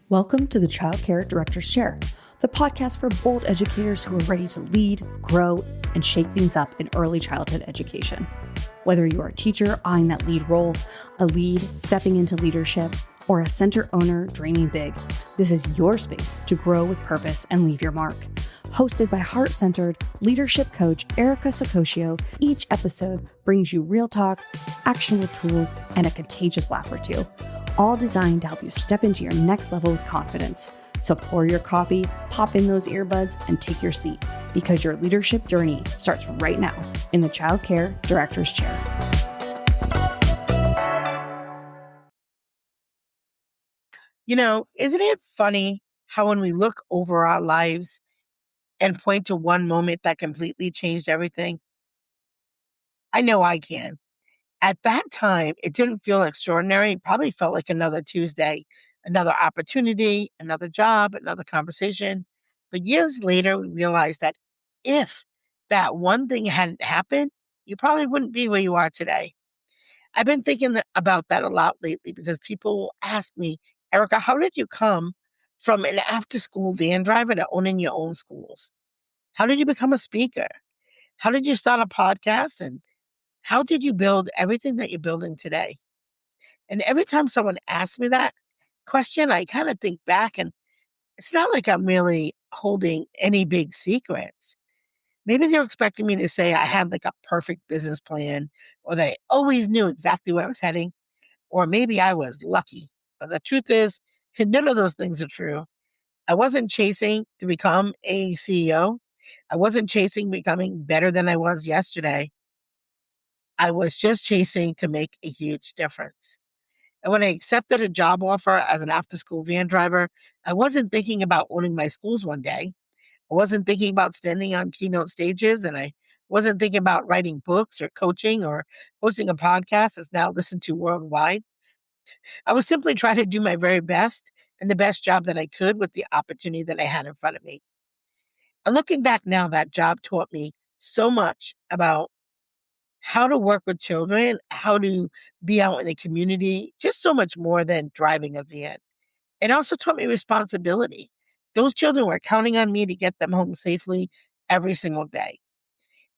Welcome to the Child Care Director's Chair, the podcast for bold educators who are ready to lead, grow, and shake things up in early childhood education. Whether you're a teacher eyeing that lead role, a lead stepping into leadership, or a center owner dreaming big, this is your space to grow with purpose and leave your mark. Hosted by heart-centered leadership coach Erica Saccoccio, each episode brings you real talk, actionable tools, and a contagious laugh or two, all designed to help you step into your next level with confidence. So pour your coffee, pop in those earbuds, and take your seat, because your leadership journey starts right now in the Child Care Director's Chair. You know, isn't it funny how when we look over our lives and point to one moment that completely changed everything? I know I can. At that time, it didn't feel extraordinary. It probably felt like another Tuesday, another opportunity, another job, another conversation. But years later, we realized that if that one thing hadn't happened, you probably wouldn't be where you are today. I've been thinking about that a lot lately because people will ask me, Erica, how did you come from an after school van driver to owning your own schools? How did you become a speaker? How did you start a podcast? And how did you build everything that you're building today? And every time someone asks me that question, I kind of think back, and it's not like I'm really holding any big secrets. Maybe they're expecting me to say I had like a perfect business plan, or that I always knew exactly where I was heading, or maybe I was lucky. But the truth is, none of those things are true. I wasn't chasing to become a CEO. I wasn't chasing becoming better than I was yesterday. I was just chasing to make a huge difference. And when I accepted a job offer as an after school van driver, I wasn't thinking about owning my schools one day. I wasn't thinking about standing on keynote stages, and I wasn't thinking about writing books or coaching or hosting a podcast that's now listened to worldwide. I was simply trying to do my very best and the best job that I could with the opportunity that I had in front of me. And looking back now, that job taught me so much about how to work with children, how to be out in the community, just so much more than driving a van. It also taught me responsibility. Those children were counting on me to get them home safely every single day.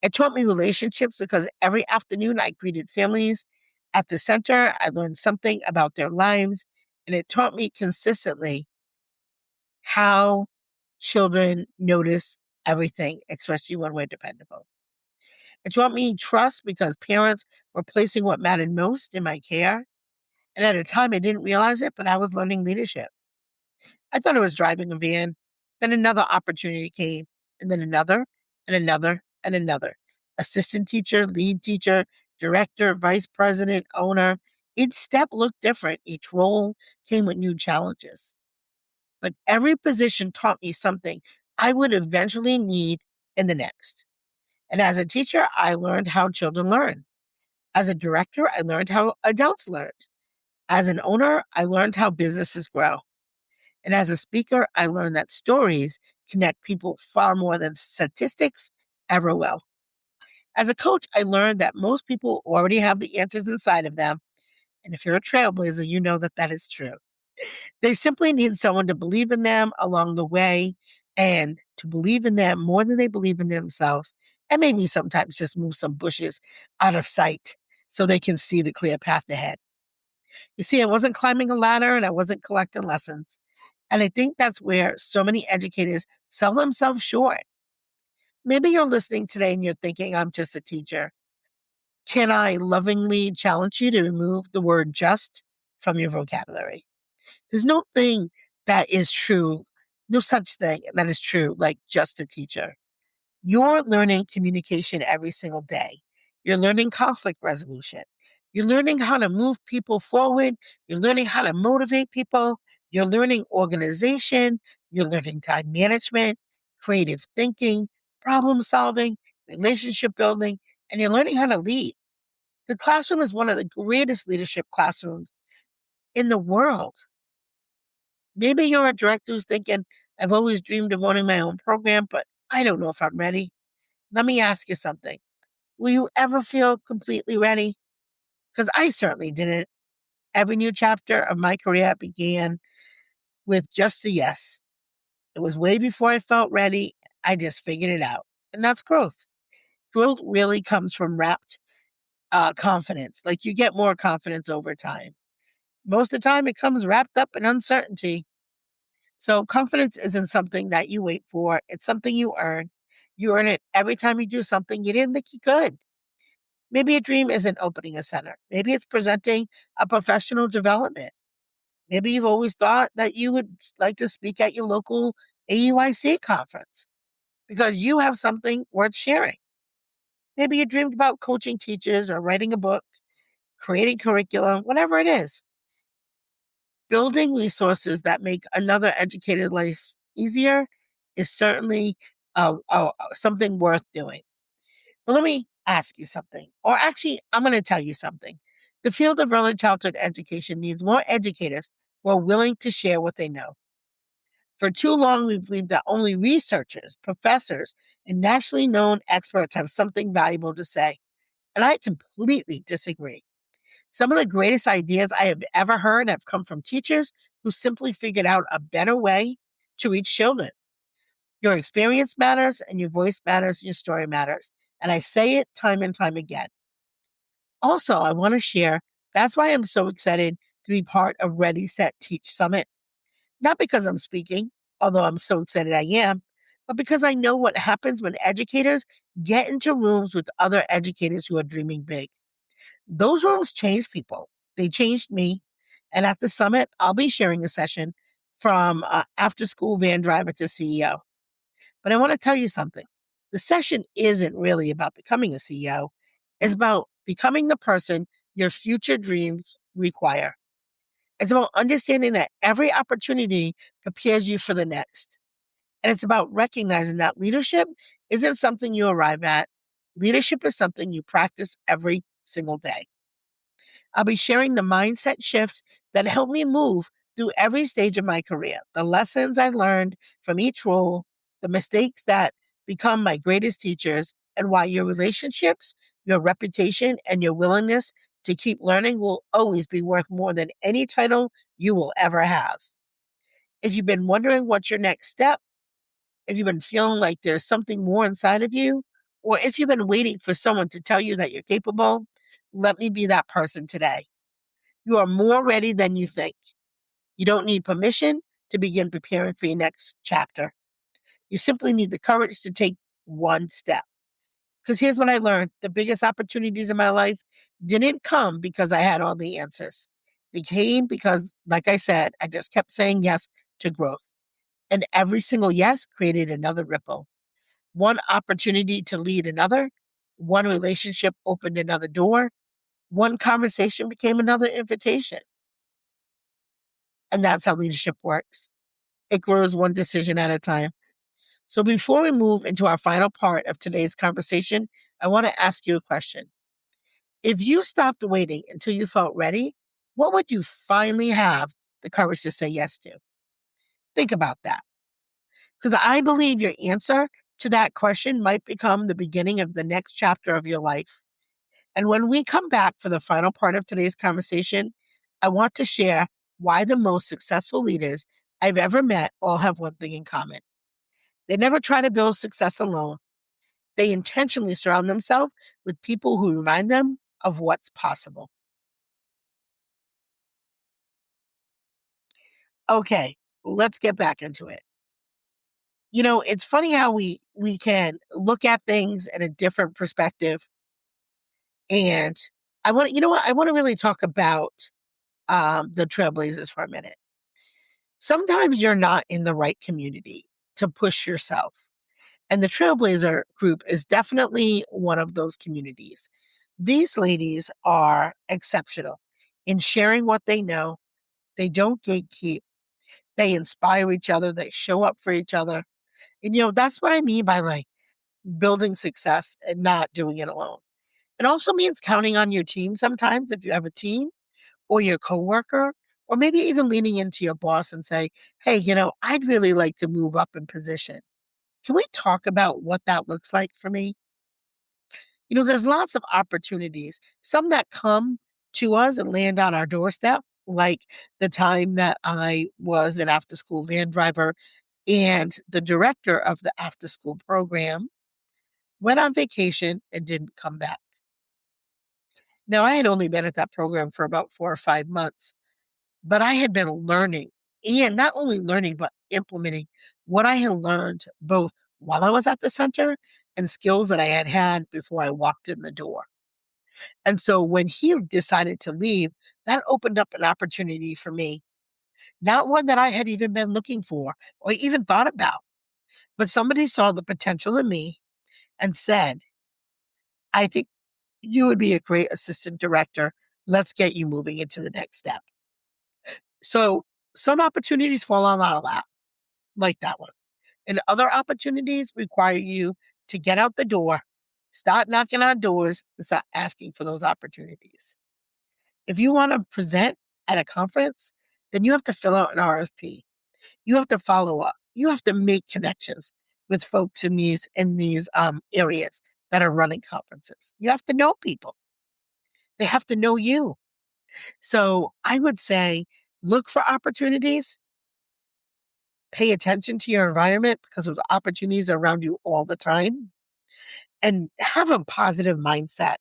It taught me relationships because every afternoon I greeted families at the center. I learned something about their lives, and it taught me consistently how children notice everything, especially when we're dependable. It taught me trust because parents were placing what mattered most in my care. And at a time, I didn't realize it, but I was learning leadership. I thought I was driving a van. Then another opportunity came, and then another, and another, and another. Assistant teacher, lead teacher, director, vice president, owner. Each step looked different. Each role came with new challenges. But every position taught me something I would eventually need in the next. And as a teacher, I learned how children learn. As a director, I learned how adults learned. As an owner, I learned how businesses grow. And as a speaker, I learned that stories connect people far more than statistics ever will. As a coach, I learned that most people already have the answers inside of them. And if you're a trailblazer, you know that that is true. They simply need someone to believe in them along the way, and to believe in them more than they believe in themselves, and maybe sometimes just move some bushes out of sight so they can see the clear path ahead. You see, I wasn't climbing a ladder and I wasn't collecting lessons. And I think that's where so many educators sell themselves short. Maybe you're listening today and you're thinking, I'm just a teacher. Can I lovingly challenge you to remove the word just from your vocabulary? There's no thing that is true, no such thing that is true like just a teacher. You're learning communication every single day. You're learning conflict resolution. You're learning how to move people forward. You're learning how to motivate people. You're learning organization. You're learning time management, creative thinking, problem solving, relationship building, and you're learning how to lead. The classroom is one of the greatest leadership classrooms in the world. Maybe you're a director who's thinking, I've always dreamed of owning my own program, but I don't know if I'm ready. Let me ask you something. Will you ever feel completely ready? Because I certainly didn't. Every new chapter of my career began with just a yes. It was way before I felt ready. I just figured it out. And that's growth. Growth really comes from wrapped confidence. Like you get more confidence over time. Most of the time, it comes wrapped up in uncertainty. So confidence isn't something that you wait for. It's something you earn. You earn it every time you do something you didn't think you could. Maybe a dream isn't opening a center. Maybe it's presenting a professional development. Maybe you've always thought that you would like to speak at your local AUIC conference because you have something worth sharing. Maybe you dreamed about coaching teachers or writing a book, creating curriculum, whatever it is. Building resources that make another educated life easier is certainly something worth doing. But let me ask you something, or actually, I'm going to tell you something. The field of early childhood education needs more educators who are willing to share what they know. For too long, we've believed that only researchers, professors, and nationally known experts have something valuable to say. And I completely disagree. Some of the greatest ideas I have ever heard have come from teachers who simply figured out a better way to reach children. Your experience matters, and your voice matters, and your story matters. And I say it time and time again. Also, I want to share that's why I'm so excited to be part of Ready, Set, Teach Summit. Not because I'm speaking, although I'm so excited I am, but because I know what happens when educators get into rooms with other educators who are dreaming big. Those rooms change people. They changed me. And at the summit, I'll be sharing a session from after school van driver to CEO. But I want to tell you something. The session isn't really about becoming a CEO. It's about becoming the person your future dreams require. It's about understanding that every opportunity prepares you for the next. And it's about recognizing that leadership isn't something you arrive at. Leadership is something you practice every single day. I'll be sharing the mindset shifts that help me move through every stage of my career, the lessons I learned from each role, the mistakes that become my greatest teachers, and why your relationships, your reputation, and your willingness to keep learning will always be worth more than any title you will ever have. If you've been wondering what's your next step, if you've been feeling like there's something more inside of you, or if you've been waiting for someone to tell you that you're capable, let me be that person today. You are more ready than you think. You don't need permission to begin preparing for your next chapter. You simply need the courage to take one step. Because here's what I learned. The biggest opportunities in my life didn't come because I had all the answers. They came because, like I said, I just kept saying yes to growth. And every single yes created another ripple. One opportunity to lead another. One relationship opened another door. One conversation became another invitation. And that's how leadership works. It grows one decision at a time. So before we move into our final part of today's conversation, I want to ask you a question. If you stopped waiting until you felt ready, what would you finally have the courage to say yes to? Think about that. Because I believe your answer to that question might become the beginning of the next chapter of your life. And when we come back for the final part of today's conversation, I want to share why the most successful leaders I've ever met all have one thing in common. They never try to build success alone. They intentionally surround themselves with people who remind them of what's possible. Okay, let's get back into it. You know, it's funny how we can look at things in a different perspective. And I want to really talk about the Trailblazers for a minute. Sometimes you're not in the right community to push yourself. And the Trailblazer group is definitely one of those communities. These ladies are exceptional in sharing what they know. They don't gatekeep. They inspire each other. They show up for each other. And, that's what I mean by like building success and not doing it alone. It also means counting on your team sometimes if you have a team or your coworker, or maybe even leaning into your boss and say, hey, I'd really like to move up in position. Can we talk about what that looks like for me? There's lots of opportunities, some that come to us and land on our doorstep, like the time that I was an after-school van driver and the director of the after-school program went on vacation and didn't come back. Now, I had only been at that program for about 4 or 5 months, but I had been learning, and not only learning, but implementing what I had learned both while I was at the center and skills that I had had before I walked in the door. And so when he decided to leave, that opened up an opportunity for me, not one that I had even been looking for or even thought about, but somebody saw the potential in me and said, I think you would be a great assistant director. Let's get you moving into the next step. So some opportunities fall on our lap, like that one. And other opportunities require you to get out the door, start knocking on doors, and start asking for those opportunities. If you want to present at a conference, then you have to fill out an RFP. You have to follow up. You have to make connections with folks in these areas that are running conferences. You have to know people. They have to know you. So I would say look for opportunities, pay attention to your environment because those opportunities are around you all the time, and have a positive mindset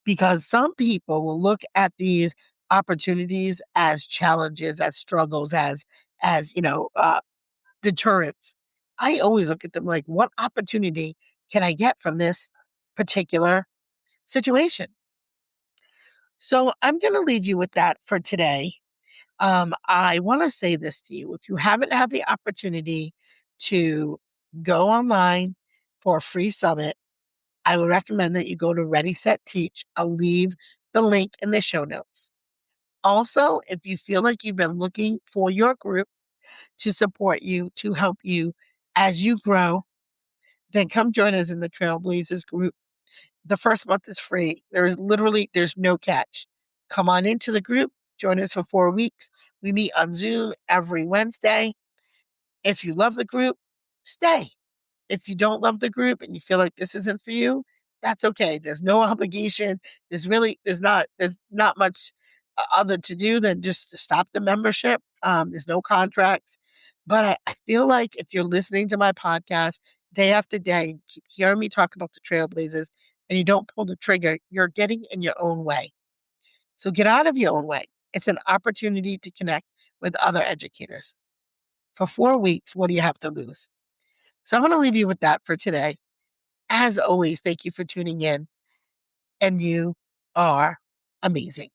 because some people will look at these opportunities as challenges, as struggles, as deterrents. I always look at them like, what opportunity can I get from this particular situation? So I'm going to leave you with that for today. I want to say this to you. If you haven't had the opportunity to go online for a free summit, I would recommend that you go to Ready, Set, Teach. I'll leave the link in the show notes. Also, if you feel like you've been looking for your group to support you, to help you as you grow, then come join us in the Trailblazers group. The first month is free. There's no catch. Come on into the group, join us for 4 weeks. We meet on Zoom every Wednesday. If you love the group, stay. If you don't love the group and you feel like this isn't for you, that's okay. There's no obligation. There's not much other to do than just to stop the membership. There's no contracts. But I feel like if you're listening to my podcast day after day, you keep hearing me talk about the Trailblazers and you don't pull the trigger, you're getting in your own way. So get out of your own way. It's an opportunity to connect with other educators. For 4 weeks, what do you have to lose? So I'm going to leave you with that for today. As always, thank you for tuning in, and you are amazing.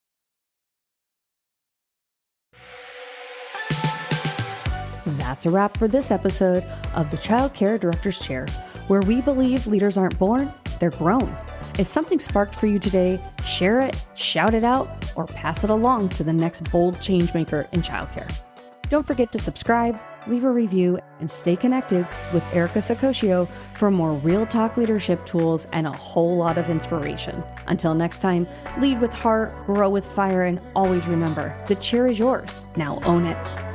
That's a wrap for this episode of the Child Care Director's Chair, where we believe leaders aren't born, they're grown. If something sparked for you today, share it, shout it out, or pass it along to the next bold changemaker in childcare. Don't forget to subscribe, leave a review, and stay connected with Erica Saccoccio for more real talk leadership tools and a whole lot of inspiration. Until next time, lead with heart, grow with fire, and always remember, the chair is yours. Now own it.